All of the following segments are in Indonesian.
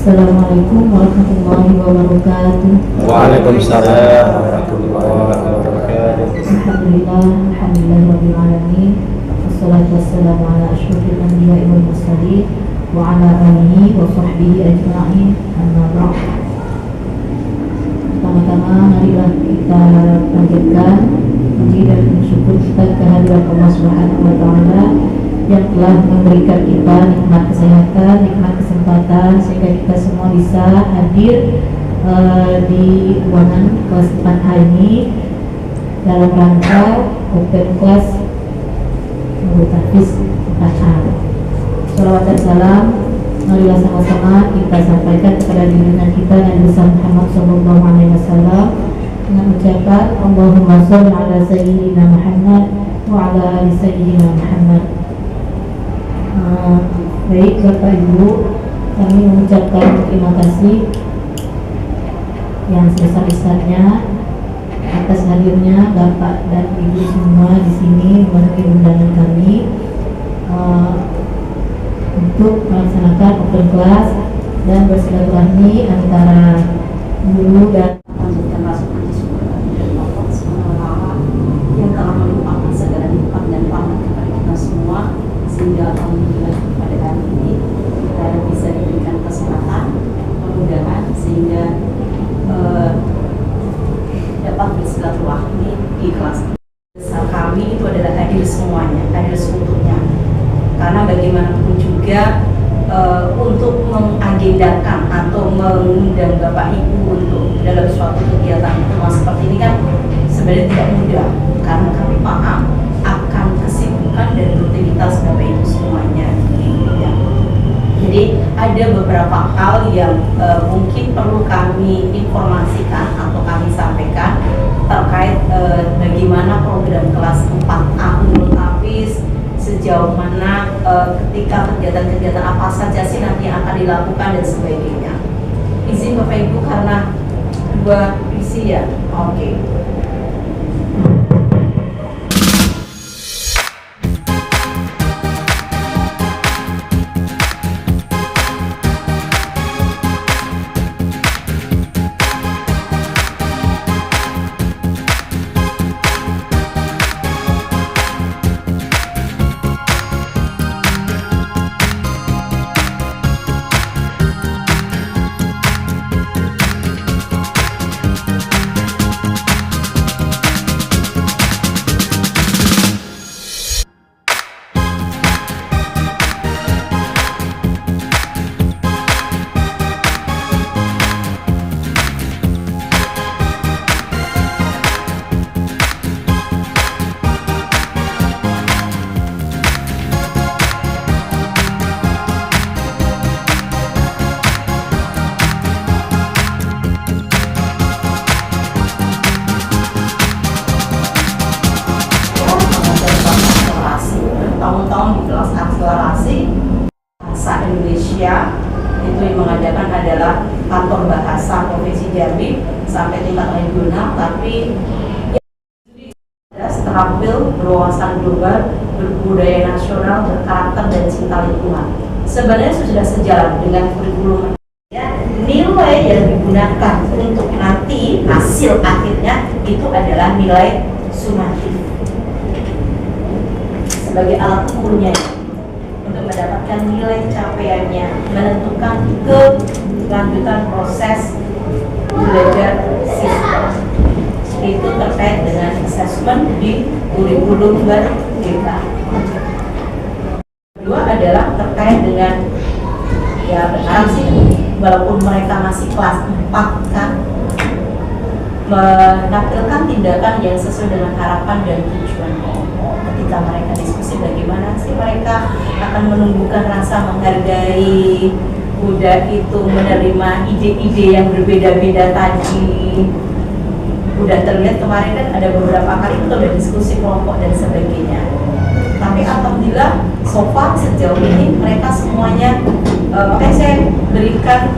Assalamualaikum warahmatullahi wabarakatuh. Waalaikumsalam warahmatullahi wabarakatuh. Alhamdulillah rabbil alamin. Wassalatu wassalamu ala asyrofil anbiya'i wal mursalin wa ala alihi wa sahbihi ajma'in. Amma ba'd. Pertama-tama marilah kita panjatkan puji dan syukur kita kehadirat Allah Subhanahu wa taala yang telah memberikan kita nikmat kesehatan, nikmat kesempatan sehingga kita semua bisa hadir di ruangan kelas 4A ini dalam rangka open kelas Tahfiz 4A. Salawat dan salam marilah sama-sama kita sampaikan kepada junjungan kita Nabi besar Muhammad SAW dengan ucapan Allahumma sholli ala sayyidina Muhammad wa ala ali sayyidina Muhammad. Baik Bapak Ibu, kami mengucapkan terima kasih yang sebesar-besarnya atas hadirnya Bapak dan Ibu semua di sini memenuhi undangan kami untuk melaksanakan open class dan bersilaturahmi antara guru dan menjadikan rasa puji syukur dari Allah SWT yang telah melimpahkan segala nikmat dan rahmat kepada kita semua, sehingga alhamdulillah pada hari ini kita bisa diberikan kesempatan, kemudahan sehingga dapat bersilaturahmi di kelas. Besar kami itu adalah hadir semuanya, hadir seutuhnya. Karena bagaimanapun juga untuk mengagendakan atau mengundang Bapak Ibu untuk dalam suatu kegiatan pertemuan seperti ini kan sebenarnya tidak mudah, karena kami paham akan kesibukan dan rutinitas Bapak Ibu semuanya. Ya. Jadi ada beberapa hal yang mungkin perlu kami informasikan atau kami sampaikan terkait bagaimana program kelas 4A Umul Tahfiz, sejauh mana ketika kegiatan-kegiatan apa saja sih nanti akan dilakukan dan sebagainya. Izin Bapak Ibu karena dua visi ya. Oke. Tahun-tahun di kelas akselerasi bahasa Indonesia itu yang mengadakan adalah kantor bahasa Provinsi Jambi sampai tingkat regional, tapi terampil, berwawasan global, berbudaya nasional, berkarakter dan cinta lingkungan. Sebenarnya sudah sejalan dengan kurikulum. Ya, nilai yang digunakan untuk nanti hasil akhirnya itu adalah nilai sumatif sebagai alat ukurnya untuk mendapatkan nilai capaiannya, menentukan kelanjutan proses belajar siswa. Itu terkait dengan assessment di kurikulum merdeka. Kedua adalah terkait dengan ya berharap sih walaupun mereka masih kelas 4 kan menampilkan tindakan yang sesuai dengan harapan dan tujuan ketika mereka diskusi bagaimana sih mereka akan menumbuhkan rasa menghargai, udah itu menerima ide-ide yang berbeda-beda tadi. Udah terlihat kemarin kan ada beberapa kali kita udah diskusi kelompok dan sebagainya, tapi alhamdulillah so far sejauh ini mereka semuanya makanya saya berikan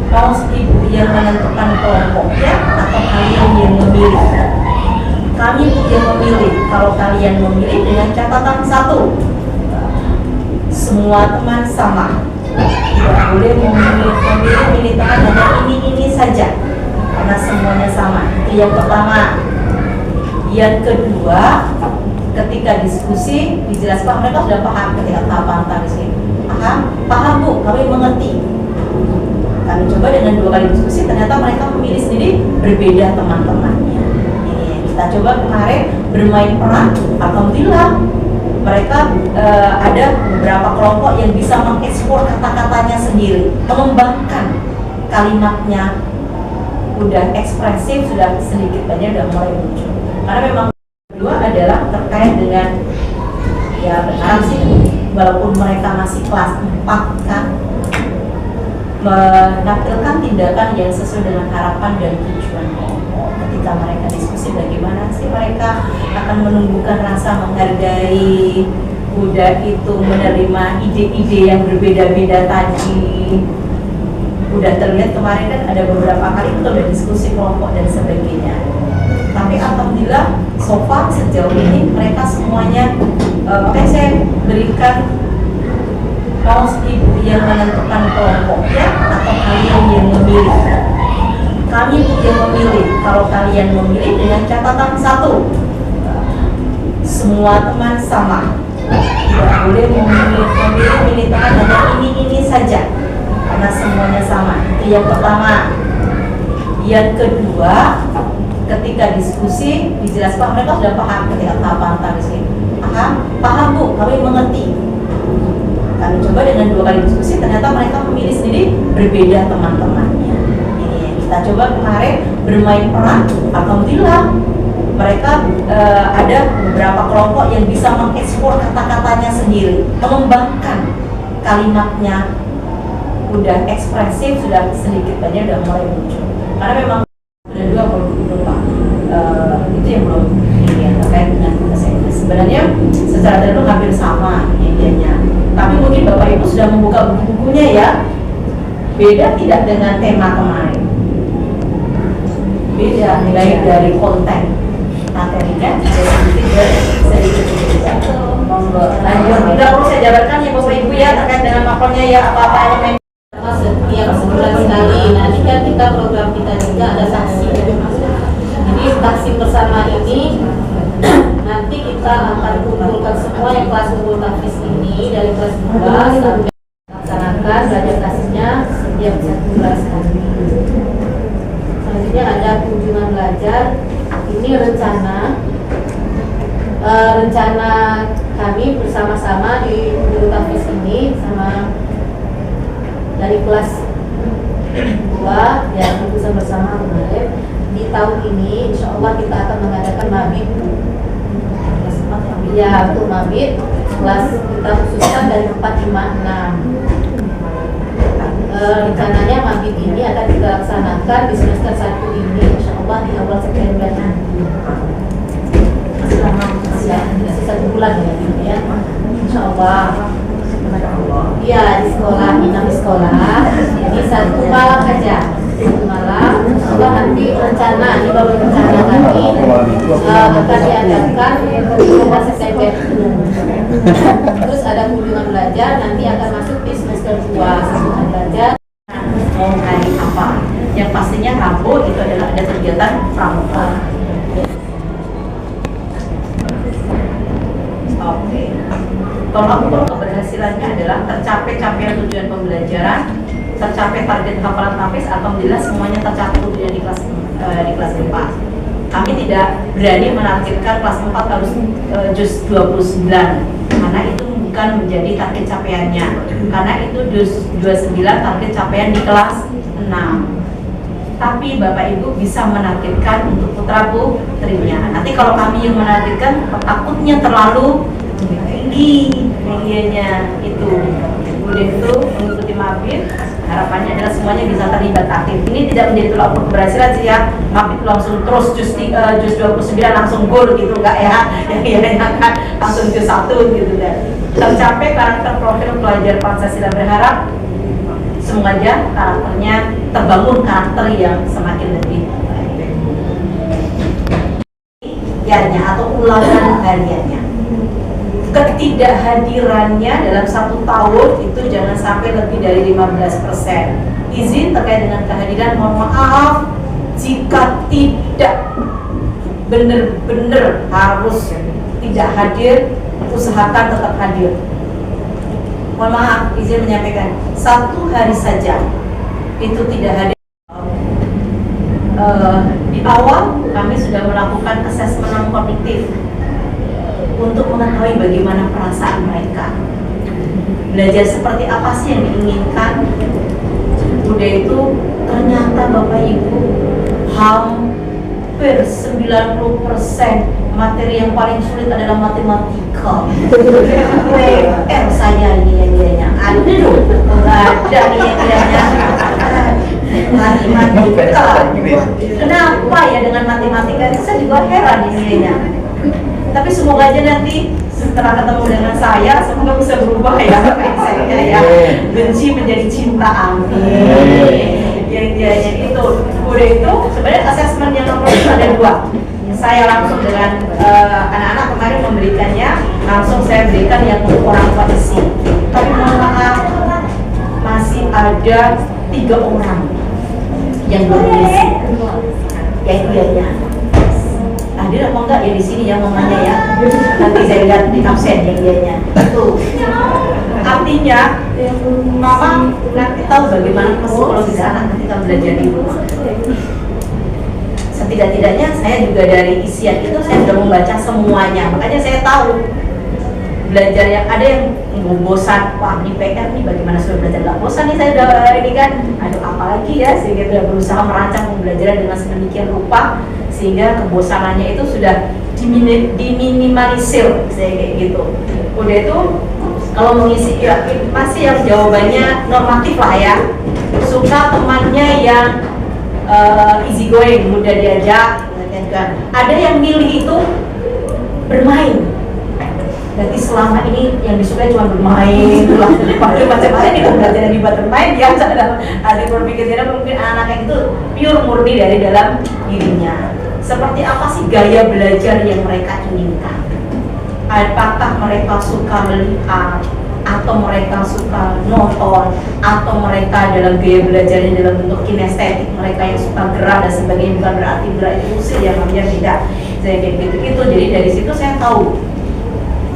kalau ibu yang menentukan kelompoknya atau kalian yang memilih. Kami yang memilih. Kalau kalian memilih dengan catatan satu, semua teman sama, tidak boleh memilih militer hanya ini saja karena semuanya sama. Itu yang pertama. Yang kedua, ketika diskusi dijelaskan mereka sudah paham ketika tahapan tadi paham Bu, kami mengerti. Kami coba dengan 2 kali diskusi, ternyata mereka memilih sendiri berbeda teman-temannya. Ini kita coba kemarin bermain peran, alhamdulillah mereka ada beberapa kelompok yang bisa mengekspor kata-katanya sendiri, mengembangkan kalimatnya, udah ekspresif, sudah sedikit banyak udah mulai muncul. Karena memang kedua adalah terkait dengan ya benar sih, walaupun mereka masih kelas 4 kan, menampilkan tindakan yang sesuai dengan harapan dan tujuan kelompok. Ketika mereka diskusi bagaimana sih mereka akan menumbuhkan rasa menghargai, udah itu menerima ide-ide yang berbeda-beda tadi. Udah terlihat kemarin kan ada beberapa kali itu udah diskusi kelompok dan sebagainya. Tapi alhamdulillah so far sejauh ini mereka semuanya makanya saya berikan kaos ibu yang menentukan kelompoknya atau kalian yang memilih. Kami yang memilih. Kalau kalian memilih dengan catatan 1, semua teman sama. Tidak boleh memilih militer hanya ini saja karena semuanya sama. Itu yang pertama. Yang kedua, ketika diskusi dijelaskan mereka sudah paham ketika tahapan tadi paham Bu, kami mengerti. Kami coba dengan 2 kali diskusi, ternyata mereka memilih sendiri berbeda teman-temannya. Ini kita coba kemarin bermain peran, alhamdulillah mereka ada beberapa kelompok yang bisa mengekspor kata-katanya sendiri, mengembangkan kalimatnya, udah ekspresif, sudah sedikit banyak udah mulai muncul. Karena memang ada 2 lupa itu yang belum ini ya, terkait dengan bahasa sebenarnya secara terus hampir sama idenya. Tapi mungkin Bapak Ibu sudah membuka buku-bukunya ya. Beda tidak dengan tema kemarin? Beda, baik dari konten materinya sedikit beda. Lanjut, tidak perlu saya jabarkan ya Bapak Ibu ya terkait dengan makrolnya ya, apa-apa elemen setiap sebulan sekali. Nanti kan kita program kita juga ada saksi. Jadi saksi bersama ini nanti kita akan kumpulkan semua yang kelas kumpul tafis ini dari kelas 2 sampai laksanakan belajar tasnya setiap 1 bulan sekali. Selanjutnya ada kunjungan belajar. Ini rencana kami bersama-sama di guru tafis ini sama dari kelas 2 yang keputusan bersama kemarin. Di tahun ini insya Allah kita akan mengadakan mabit ya, untuk mabit kelas kita khususkan dari 4, 5, 6. Rencananya mabit ini akan kita laksanakan di semester 1 ini insya Allah di awal September nanti. Masih 1 bulan ya, insya Allah. Iya, di sekolah, di sekolah. Ini 1 malam aja. 1 malam. Insya nanti rencana, ini baru rencana kami akan diadakan pada September. Terus ada kunjungan belajar, nanti akan masuk di semester 2 kunjungan belajar. Mau hari apa? Yang pastinya Rabu itu adalah ada kegiatan pramuka. Oke. Tolak ukur keberhasilannya adalah tercapai capaian tujuan pembelajaran, tercapai target hafalan tafis, alhamdulillah semuanya tercapai tujuan di kelas 4. Kami tidak berani menargetkan kelas 4 harus juz 29 karena itu bukan menjadi target capaiannya. Karena itu juz 29 target capaian di kelas 6. Tapi Bapak Ibu bisa menargetkan untuk putra putrinya. Nanti kalau kami yang menargetkan takutnya terlalu tinggi nilainya itu. Kemudian itu mengikuti mabit, harapannya adalah semuanya bisa terlibat aktif. Ini tidak menjadi tolak ukur keberhasilan sih ya. Mabit langsung terus juz 29 langsung gol gitu enggak ya? Yang kan langsung juz 1 gitu kan. Tercapai karakter profil pelajar Pancasila, berharap semuanya karakternya terbangun, karakter yang semakin lebih baik. Hariannya atau ulangan hariannya. Ketidakhadirannya dalam 1 tahun itu jangan sampai lebih dari 15%. izin terkait dengan kehadiran. Mohon maaf jika tidak benar-benar harus tidak hadir, usahakan tetap hadir. Mohon maaf, izin menyampaikan 1 hari saja itu tidak hadir. Di awal kami sudah melakukan asesmen kognitif untuk mengetahui bagaimana perasaan mereka, belajar seperti apa sih yang diinginkan. Udah itu ternyata Bapak Ibu hampir 90% materi yang paling sulit adalah matematika. PR saya ini aduh nggak ada ini matematika. Kenapa ya dengan matematika itu saya juga heran ini. Tapi semoga aja nanti setelah ketemu dengan saya, semoga bisa berubah ya saya ya, benci menjadi cinta, amin. Yang itu, udah itu sebenarnya asesmen yang nomor ada 2. Saya langsung dengan anak-anak kemarin memberikannya, langsung saya berikan yang untuk orang tua isi. Tapi mohon maaf, masih ada 3 orang yang belum diisi, yaitu hadir apa enggak ya di sini ya mamanya ya, nanti saya lihat di absen yang dianya itu. Artinya mama nanti tahu bagaimana psikologis anak ketika belajar di rumah. Setidak-tidaknya saya juga dari isian itu saya sudah membaca semuanya, makanya saya tahu belajar yang ada yang bosan, wah ini PR nih bagaimana sudah belajar nggak bosan nih saya udah ini kan, aduh apalagi ya, sehingga sudah berusaha merancang pembelajaran dengan sedemikian rupa sehingga kebosanannya itu sudah diminimalisir, saya kayak gitu. Udah itu kalau mengisi ya masih yang jawabannya normatif lah ya, suka temannya yang easy going, mudah diajak, ada yang milih itu bermain. Berarti selama ini yang disukai cuma bermain, padahal macam-macam ini berarti yang dibuat bermain dia dalam hati berpikirnya mungkin anak itu pure murni dari dalam dirinya. Seperti apa sih gaya belajar yang mereka inginkan? Apakah mereka suka melihat, atau mereka suka nonton, atau mereka dalam gaya belajarnya dalam bentuk kinestetik, mereka yang suka gerak dan sebagainya, bukan berarti gerak itu usil yang namanya tidak. Saya kayak gitu-gitu. Jadi dari situ saya tahu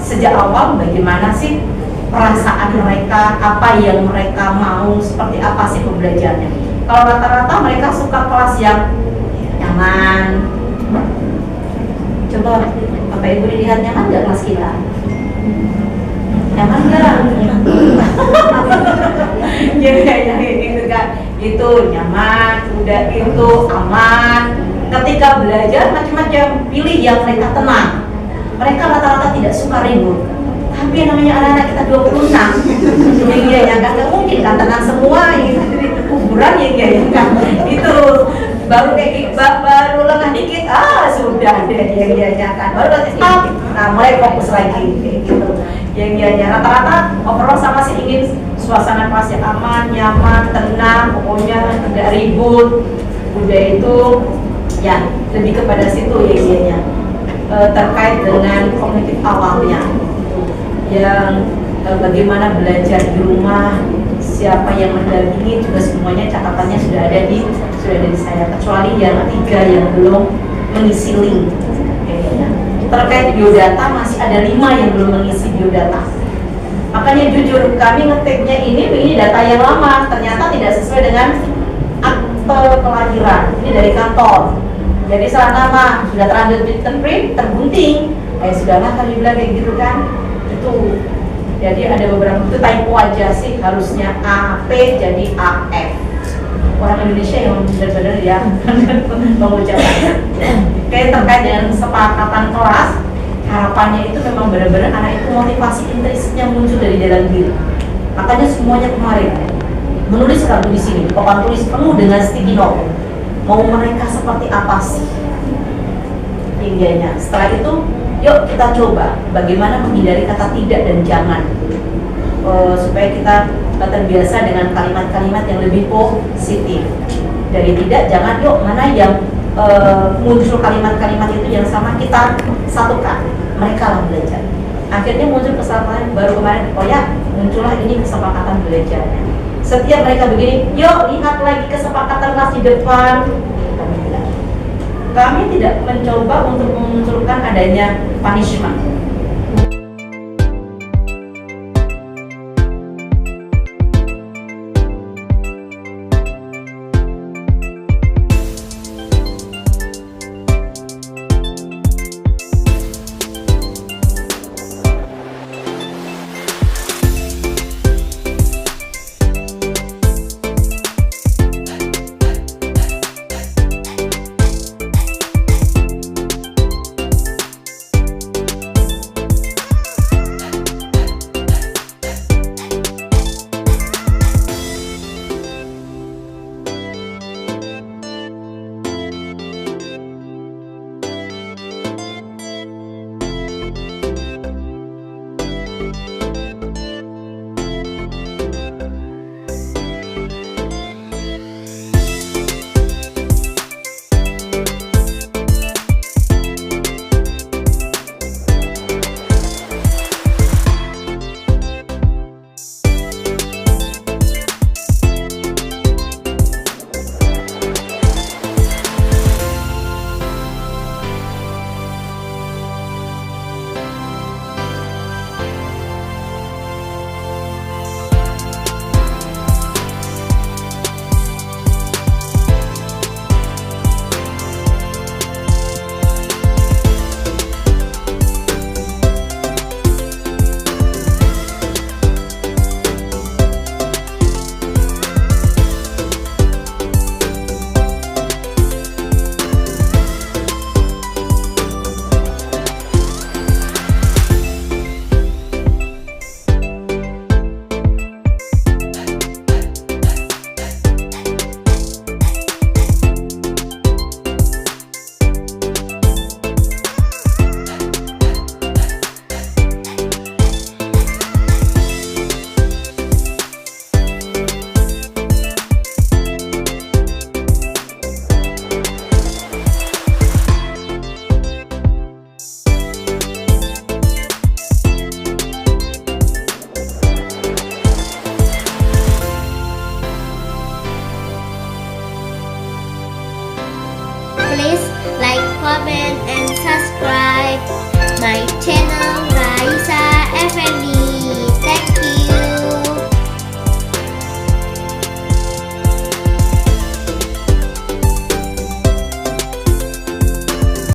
sejak awal bagaimana sih perasaan mereka, apa yang mereka mau, seperti apa sih pembelajarannya. Kalau rata-rata mereka suka kelas yang nyaman. Coba Bapak Ibu dilihat nyaman nggak kelas kita? Nyaman nggak? Ya gitu kan, itu nyaman, udah itu aman. Ketika belajar macam-macam, pilih yang mereka tenang. Mereka rata-rata tidak suka ribut. Tapi yang namanya anak-anak kita 26, ya nggak mungkin kan tenang semua, itu kuburan ya kan. Itu baru kayak baru lengah dikit, sudah deh yang kan. Baru nanti stop, nah mulai fokus lagi kayak gitu. Yang rata-rata overall sama sih ingin suasana kelas yang aman, nyaman, tenang, pokoknya tidak ribut. Udah itu ya lebih kepada situ ya. Terkait dengan kognitif awalnya yang bagaimana belajar di rumah, siapa yang mendampingi juga semuanya catatannya sudah ada di saya, kecuali yang 3 yang belum mengisi link. Terkait biodata masih ada 5 yang belum mengisi biodata. Makanya jujur kami ngetiknya ini data yang lama, ternyata tidak sesuai dengan akte kelahiran. Ini dari kantor. Jadi salah nama sudah terlanjur print tergunting, sudahlah kami bilang kayak gitu kan. Itu jadi ada beberapa itu typo aja sih, harusnya AP jadi AF. Orang Indonesia yang benar-benar ya mengucapkan. Kayak terkait dengan kesepakatan kelas, harapannya itu memang benar-benar anak itu motivasi intrinsiknya muncul dari dalam diri. Makanya semuanya kemarin menulis kartu di sini, papan tulis penuh dengan sticky note. Mau mereka seperti apa sih hingganya. Setelah itu yuk kita coba bagaimana menghindari kata tidak dan jangan, supaya kita terbiasa dengan kalimat-kalimat yang lebih positif. Dari tidak jangan, yuk mana yang muncul kalimat-kalimat itu yang sama kita satukan, mereka lah belajar. Akhirnya muncul kesepakatan baru kemarin, oh ya muncullah ini kesepakatan belajarnya. Setiap mereka begini, yuk lihat lagi kesepakatan kelas di depan. Kami tidak mencoba untuk memunculkan adanya punishment. Please like, comment, and subscribe my channel.